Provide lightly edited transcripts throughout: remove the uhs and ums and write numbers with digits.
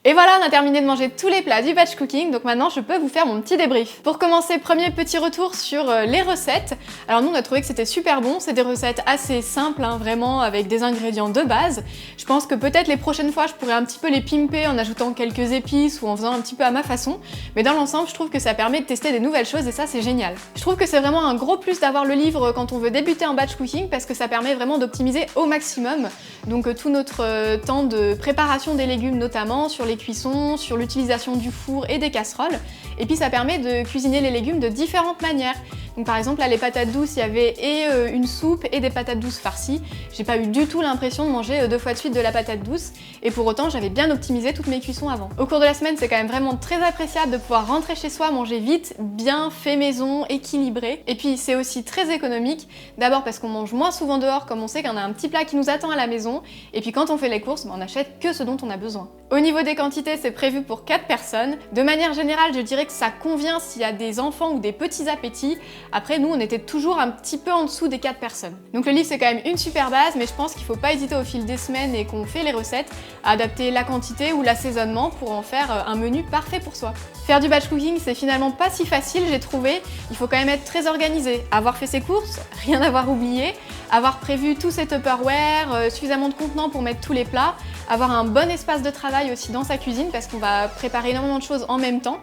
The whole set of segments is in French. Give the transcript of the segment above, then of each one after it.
Et voilà, on a terminé de manger tous les plats du batch cooking, donc maintenant je peux vous faire mon petit débrief. Pour commencer, premier petit retour sur les recettes. Alors nous on a trouvé que c'était super bon, c'est des recettes assez simples, hein, vraiment avec des ingrédients de base. Je pense que peut-être les prochaines fois je pourrais un petit peu les pimper en ajoutant quelques épices ou en faisant un petit peu à ma façon, mais dans l'ensemble je trouve que ça permet de tester des nouvelles choses et ça c'est génial. Je trouve que c'est vraiment un gros plus d'avoir le livre quand on veut débuter en batch cooking parce que ça permet vraiment d'optimiser au maximum donc tout notre temps de préparation des légumes notamment, sur les cuissons, sur l'utilisation du four et des casseroles. Et puis ça permet de cuisiner les légumes de différentes manières. Donc par exemple là les patates douces, il y avait une soupe et des patates douces farcies. J'ai pas eu du tout l'impression de manger 2 fois de suite de la patate douce et pour autant j'avais bien optimisé toutes mes cuissons avant. Au cours de la semaine c'est quand même vraiment très appréciable de pouvoir rentrer chez soi, manger vite, bien, fait maison, équilibré. Et puis c'est aussi très économique, d'abord parce qu'on mange moins souvent dehors comme on sait qu'on a un petit plat qui nous attend à la maison et puis quand on fait les courses, on n'achète que ce dont on a besoin. Au niveau des quantités, c'est prévu pour 4 personnes. De manière générale, je dirais que ça convient s'il y a des enfants ou des petits appétits. Après, nous, on était toujours un petit peu en dessous des 4 personnes. Donc le livre, c'est quand même une super base, mais je pense qu'il ne faut pas hésiter au fil des semaines et qu'on fait les recettes à adapter la quantité ou l'assaisonnement pour en faire un menu parfait pour soi. Faire du batch cooking, c'est finalement pas si facile, j'ai trouvé. Il faut quand même être très organisé, avoir fait ses courses, rien avoir oublié, avoir prévu tous ses Tupperware, suffisamment de contenants pour mettre tous les plats, avoir un bon espace de travail aussi dans sa cuisine parce qu'on va préparer énormément de choses en même temps,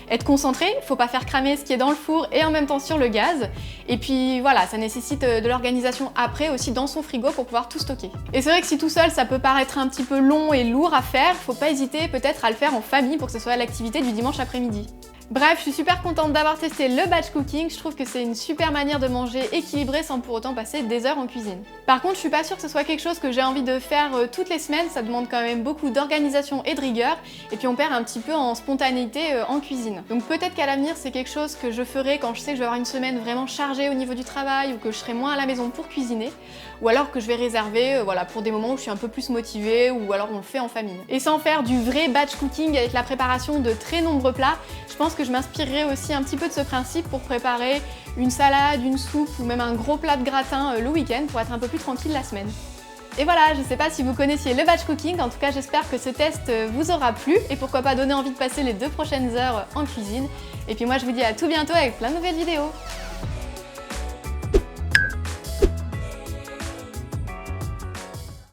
être concentré, faut pas faire cramer ce qui est dans le four et en même temps sur le gaz, et puis voilà, ça nécessite de l'organisation après aussi dans son frigo pour pouvoir tout stocker. Et c'est vrai que si tout seul ça peut paraître un petit peu long et lourd à faire, faut pas hésiter peut-être à le faire en famille pour que ce soit l'activité du dimanche après-midi. Bref, je suis super contente d'avoir testé le batch cooking, je trouve que c'est une super manière de manger équilibré sans pour autant passer des heures en cuisine. Par contre, je suis pas sûre que ce soit quelque chose que j'ai envie de faire toutes les semaines, ça demande quand même beaucoup d'organisation et de rigueur, et puis on perd un petit peu en spontanéité en cuisine. Donc peut-être qu'à l'avenir c'est quelque chose que je ferai quand je sais que je vais avoir une semaine vraiment chargée au niveau du travail ou que je serai moins à la maison pour cuisiner, ou alors que je vais réserver voilà, pour des moments où je suis un peu plus motivée ou alors on le fait en famille. Et sans faire du vrai batch cooking avec la préparation de très nombreux plats, je pense que je m'inspirerai aussi un petit peu de ce principe pour préparer une salade, une soupe ou même un gros plat de gratin le week-end pour être un peu plus tranquille la semaine. Et voilà, je sais pas si vous connaissiez le batch cooking, en tout cas j'espère que ce test vous aura plu et pourquoi pas donner envie de passer les 2 prochaines heures en cuisine. Et puis moi je vous dis à tout bientôt avec plein de nouvelles vidéos.